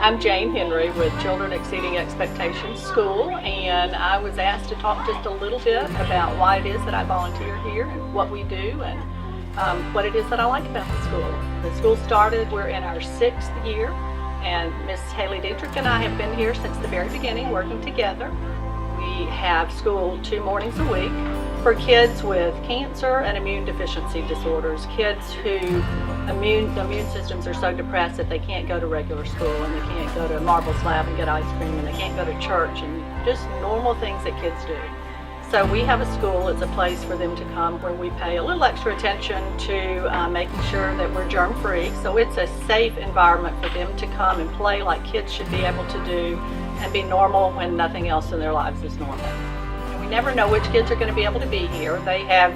I'm Jane Henry with Children Exceeding Expectations School, and I was asked to talk just a little bit about why it is that I volunteer here and what we do and what it is that I like about the school. The school started, we're in our 6th year, and Miss Haley Dietrich and I have been here since the very beginning working together. We have school 2 mornings a week for kids with cancer and immune deficiency disorders, kids who the immune systems are so depressed that they can't go to regular school and they can't go to Marble Slab and get ice cream and they can't go to church and just normal things that kids do. So we have a school, it's a place for them to come where we pay a little extra attention to making sure that we're germ-free. So it's a safe environment for them to come and play like kids should be able to do and be normal when nothing else in their lives is normal. And we never know which kids are going to be able to be here. They have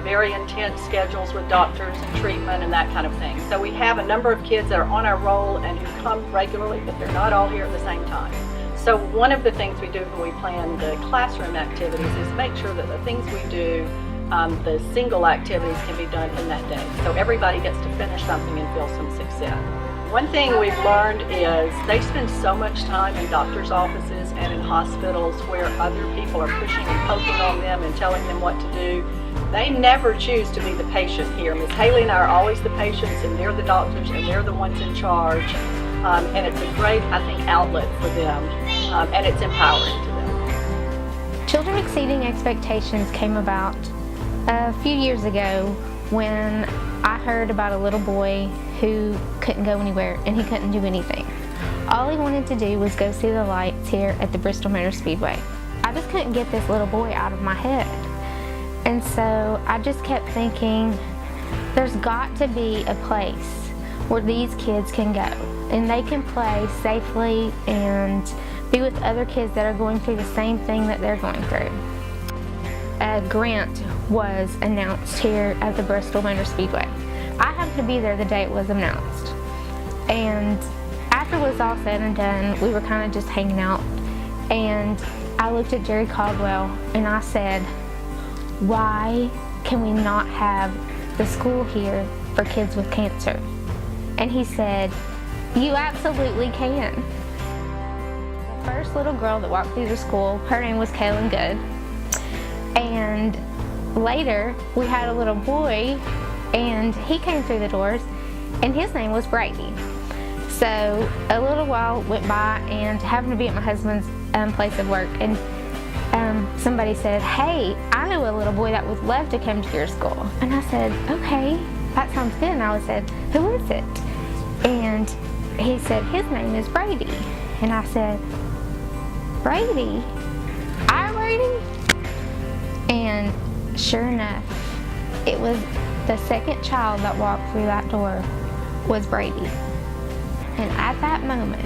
very intense schedules with doctors and treatment and that kind of thing. So we have a number of kids that are on our roll and who come regularly, but they're not all here at the same time. So one of the things we do when we plan the classroom activities is make sure that the things we do, the single activities can be done in that day. So everybody gets to finish something and feel some success. One thing we've learned is they spend so much time in doctors' offices and in hospitals where other people are pushing and poking on them and telling them what to do. They never choose to be the patient here. Miss Haley and I are always the patients and they're the doctors and they're the ones in charge. And it's a great, I think, outlet for them and it's empowering to them. Children Exceeding Expectations came about a few years ago when I heard about a little boy who couldn't go anywhere and he couldn't do anything. All he wanted to do was go see the lights here at the Bristol Motor Speedway. I just couldn't get this little boy out of my head. And so I just kept thinking, there's got to be a place where these kids can go and they can play safely and be with other kids that are going through the same thing that they're going through. A grant was announced here at the Bristol Motor Speedway. I happened to be there the day it was announced. And after it was all said and done, we were kind of just hanging out. And I looked at Jerry Caldwell and I said, why can we not have the school here for kids with cancer? And he said, you absolutely can. The first little girl that walked through the school, her name was Kaylin Good. And later, we had a little boy, and he came through the doors, and his name was Brady. So a little while went by, and happened to be at my husband's place of work, and somebody said, hey, I know a little boy that would love to come to your school. And I said, okay, that sounds good. And I said, who is it? And he said, his name is Brady. And I said, Brady? Our Brady? And sure enough, it was the second child that walked through that door was Brady. And at that moment,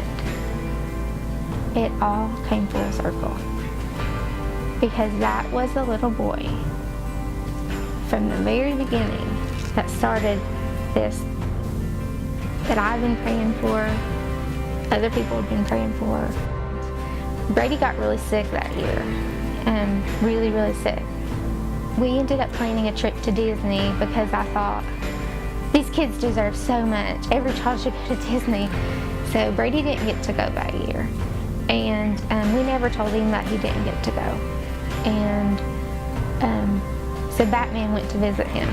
it all came full circle. Because that was the little boy from the very beginning that started this, that I've been praying for, other people have been praying for. Brady got really sick that year, really, really sick. We ended up planning a trip to Disney because I thought, these kids deserve so much. Every child should go to Disney. So Brady didn't get to go that year. And we never told him that he didn't get to go. And so Batman went to visit him.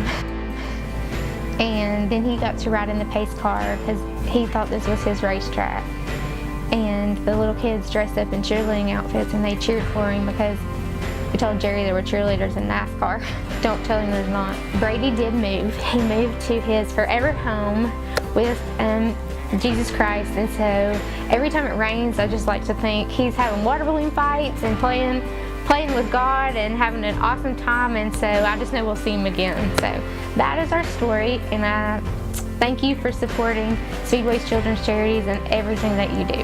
And then he got to ride in the pace car because he thought this was his racetrack. And the little kids dressed up in cheerleading outfits and they cheered for him because we told Jerry there were cheerleaders in NASCAR. Don't tell him there's not. Brady did move. He moved to his forever home with Jesus Christ. And so every time it rains, I just like to think he's having water balloon fights and playing with God and having an awesome time, and so I just know we'll see him again. So that is our story, and I thank you for supporting Speedway's Children's Charities and everything that you do.